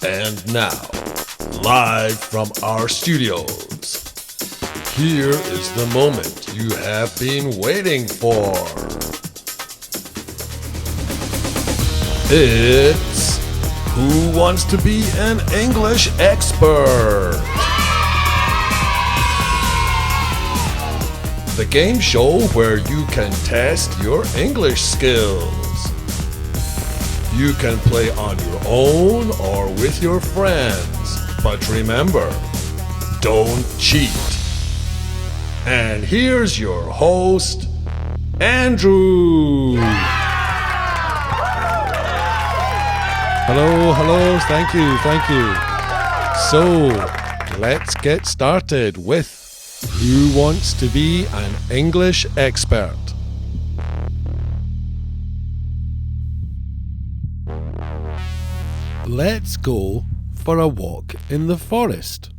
And now, live from our studios, here is the moment you have been waiting for. It's Who Wants to Be an English Expert? The game show where you can test your English skills. You can play on your own or with your friends, but remember, don't cheat. And here's your host, Andrew. Hello, thank you. So, let's get started with Who Wants to Be an English Expert? Let's go for a walk in the forest.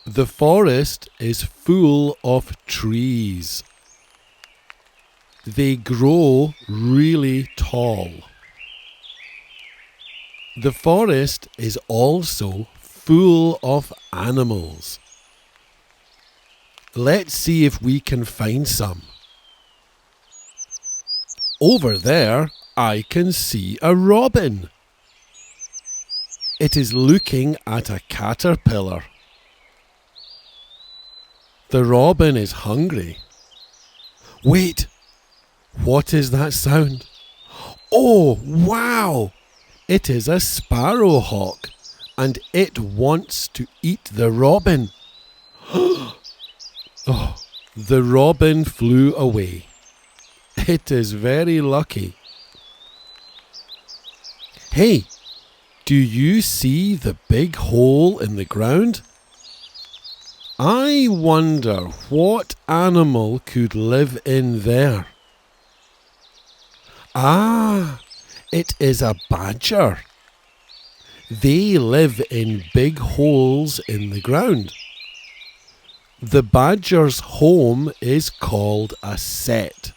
The forest is full of trees. They grow really tall. The forest is also full of animals. Let's see if we can find some. Over there, I can see a robin. It is looking at a caterpillar. The robin is hungry. Wait, what is that sound? Oh, wow! It is a sparrowhawk, and it wants to eat the robin. Oh, the robin flew away. It is very lucky. Hey, do you see the big hole in the ground? I wonder what animal could live in there. Ah, it is a badger. They live in big holes in the ground. The badger's home is called a set.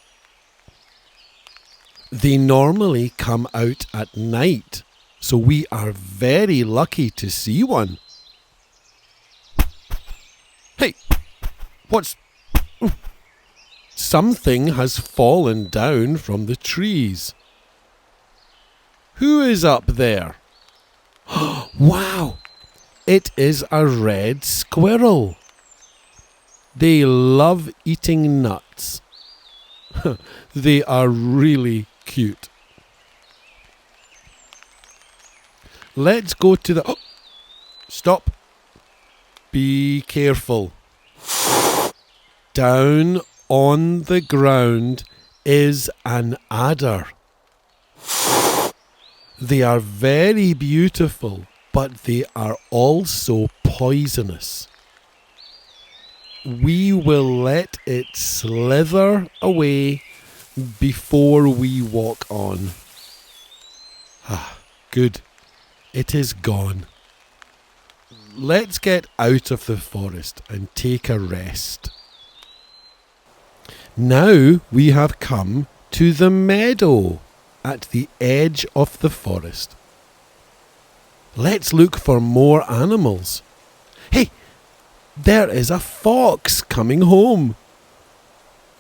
They normally come out at night, so we are very lucky to see one. Hey, something has fallen down from the trees. Who is up there? Wow, it is a red squirrel. They love eating nuts. They are really cute. Let's go to the... Oh, stop. Be careful. Down on the ground is an adder. They are very beautiful, but they are also poisonous. We will let it slither away before we walk on. Ah, good. It is gone. Let's get out of the forest and take a rest. Now we have come to the meadow at the edge of the forest. Let's look for more animals. Hey, there is a fox coming home.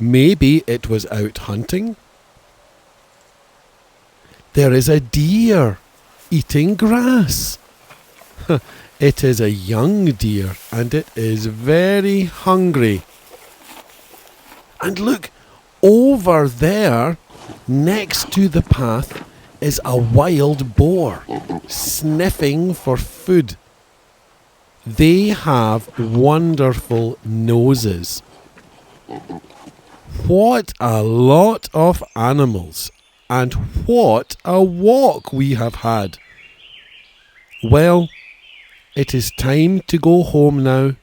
Maybe it was out hunting. There is a deer eating grass. It is a young deer and it is very hungry. And look, over there, next to the path, is a wild boar sniffing for food. They have wonderful noses. What a lot of animals, and what a walk we have had. Well, it is time to go home now.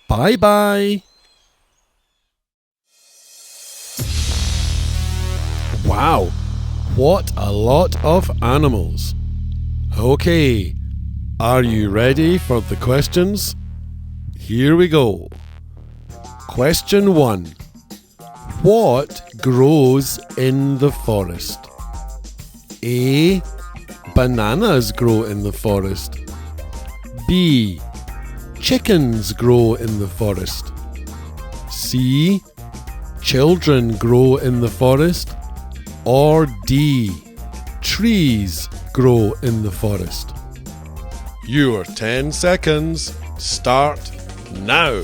Bye-bye. Wow, what a lot of animals. Okay, are you ready for the questions? Here we go. Question 1. What grows in the forest? A. Bananas grow in the forest. B. Chickens grow in the forest. C. Children grow in the forest. Or D. Trees grow in the forest. Your 10 seconds start now.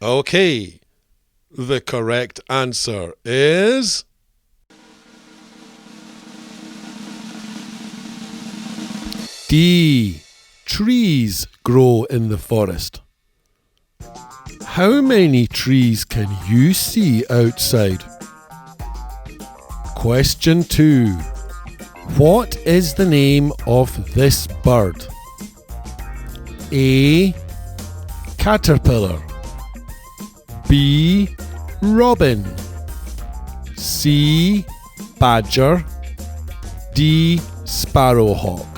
Okay, the correct answer is D. Trees grow in the forest. How many trees can you see outside? Question 2. What is the name of this bird? A. Caterpillar. B. Robin. C. Badger. D. Sparrowhawk.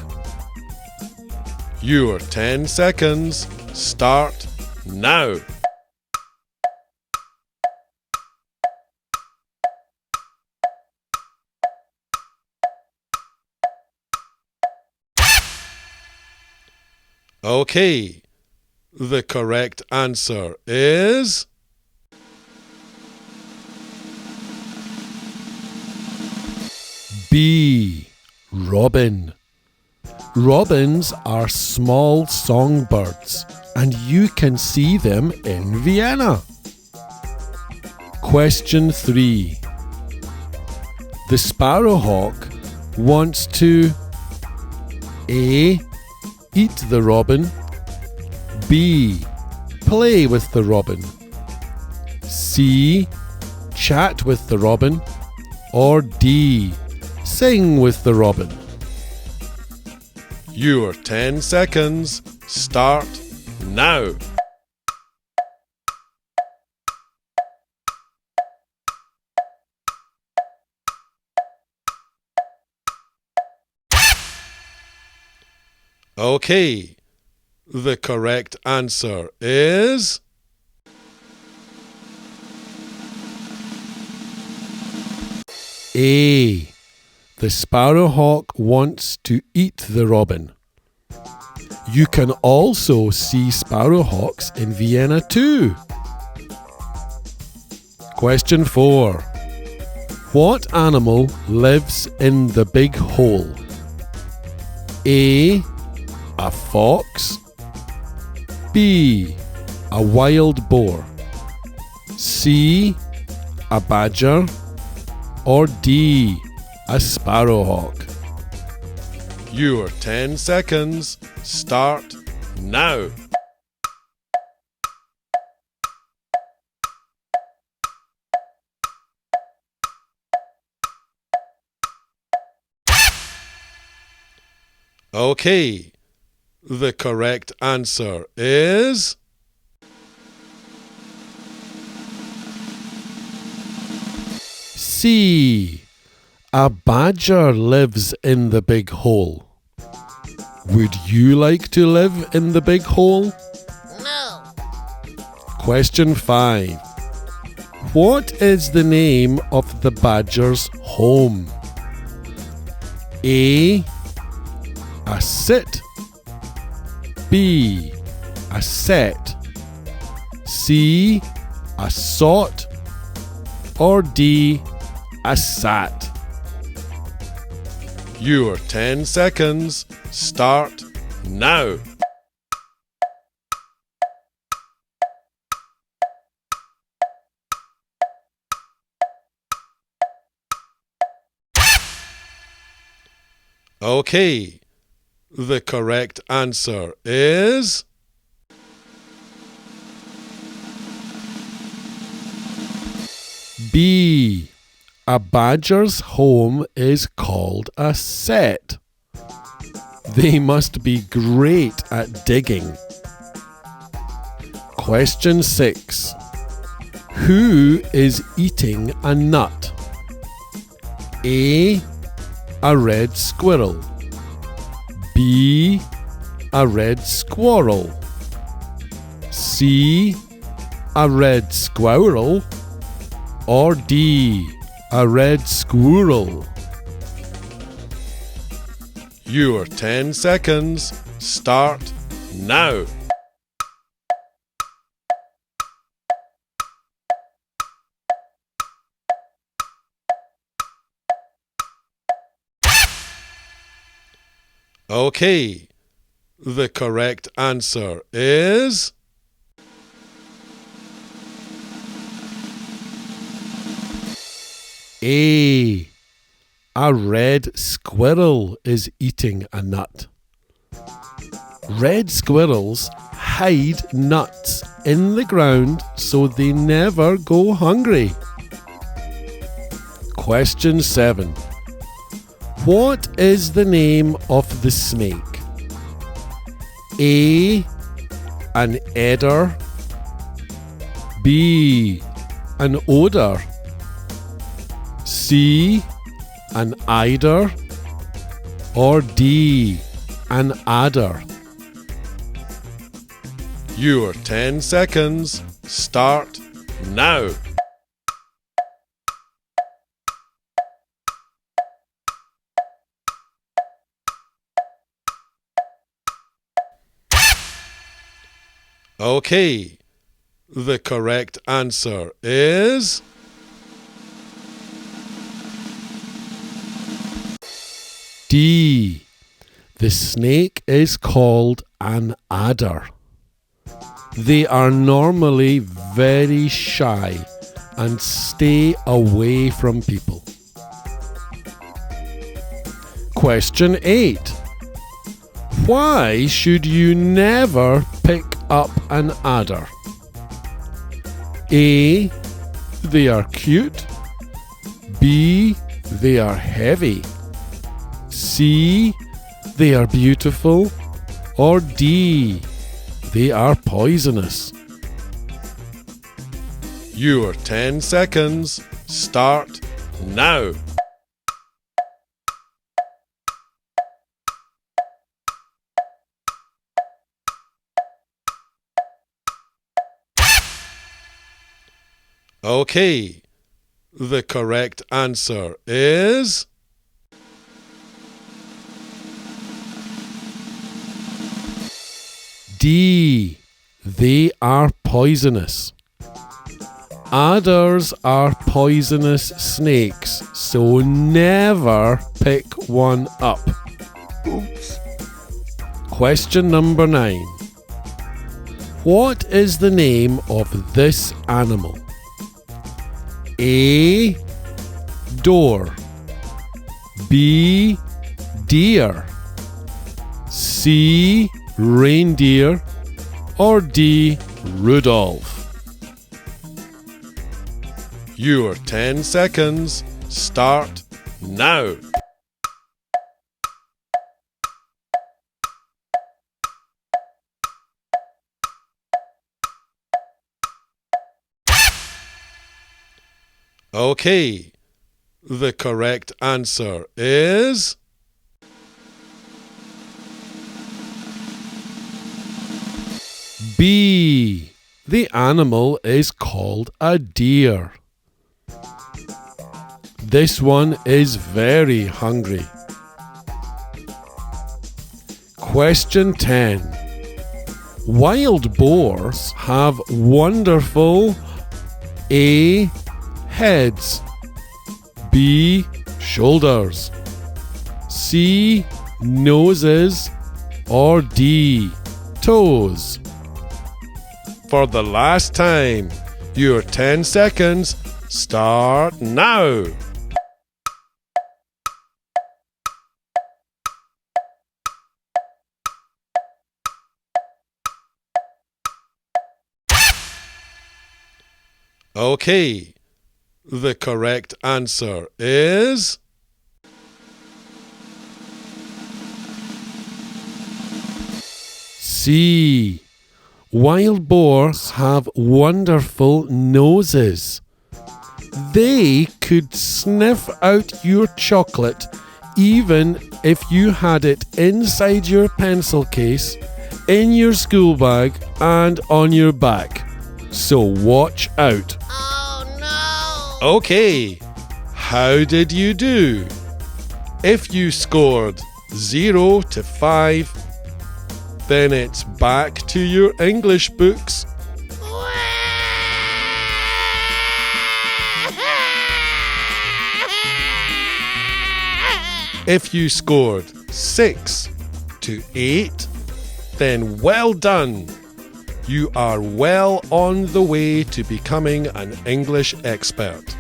Your 10 seconds start now. Okay, the correct answer is B. Robin. Robins are small songbirds, and you can see them in Vienna. Question 3. The sparrowhawk wants to A. Eat the robin. B. Play with the robin. C. Chat with the robin. Or D. Sing with the robin. Your 10 seconds start now. Okay, the correct answer is A. The sparrowhawk wants to eat the robin. You can also see sparrowhawks in Vienna too. Question 4. What animal lives in the big hole? A. A fox. B. A wild boar. C. A badger. Or D. A sparrowhawk. Your 10 seconds start now. Okay, the correct answer is C. A badger lives in the big hole. Would you like to live in the big hole? No. Question 5. What is the name of the badger's home? A. A sit. B. A set. C. A sot. Or D. A sat. Your 10 seconds start now. Okay, the correct answer is B. A badger's home is called a set. They must be great at digging. Question 6. Who is eating a nut? A. a red squirrel? B, a red squirrel? C, a red squirrel? Or D, a red squirrel? Your 10 seconds start now. Okay, the correct answer is A. A red squirrel is eating a nut. Red squirrels hide nuts in the ground so they never go hungry. Question 7. What is the name of the snake? A. An adder. B. An odor. C. An eider. Or D. An adder? Your 10 seconds start now. Okay, the correct answer is D. The snake is called an adder. They are normally very shy and stay away from people. Question 8. Why should you never pick up an adder? A. They are cute. B. They are heavy. C. They are beautiful. Or D. They are poisonous. Your 10 seconds start now. Okay, the correct answer is D. They are poisonous. Adders are poisonous snakes, so never pick one up. Oops. Question number 9. What is the name of this animal? A. Door. B. Deer. C. Reindeer. Or D. Rudolph? Your 10 seconds start now. Okay, the correct answer is B. The animal is called a deer. This one is very hungry. Question 10. Wild boars have wonderful A. Heads. B. Shoulders. C. Noses. Or D. Toes? For the last time, your 10 seconds start now. Okay, the correct answer is C. Wild boars have wonderful noses. They could sniff out your chocolate even if you had it inside your pencil case, in your school bag, and on your back. So watch out. Oh no! Okay, how did you do? If you scored 0 to 5, then it's back to your English books. If you scored 6 to 8, then well done. You are well on the way to becoming an English expert.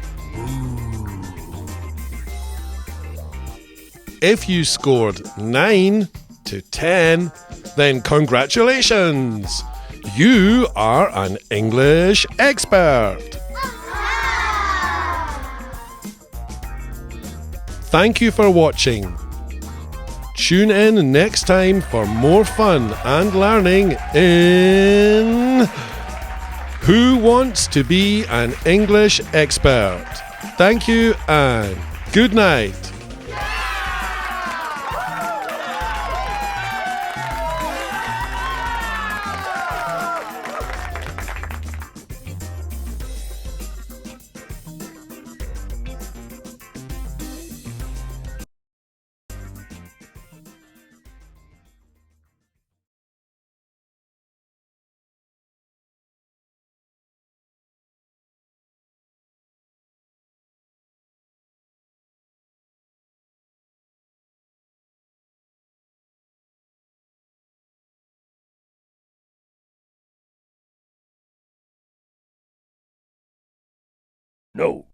If you scored 9 to 10, then congratulations! You are an English expert. Thank you for watching. Tune in next time for more fun and learning in Who Wants to Be an English Expert? Thank you and good night. No.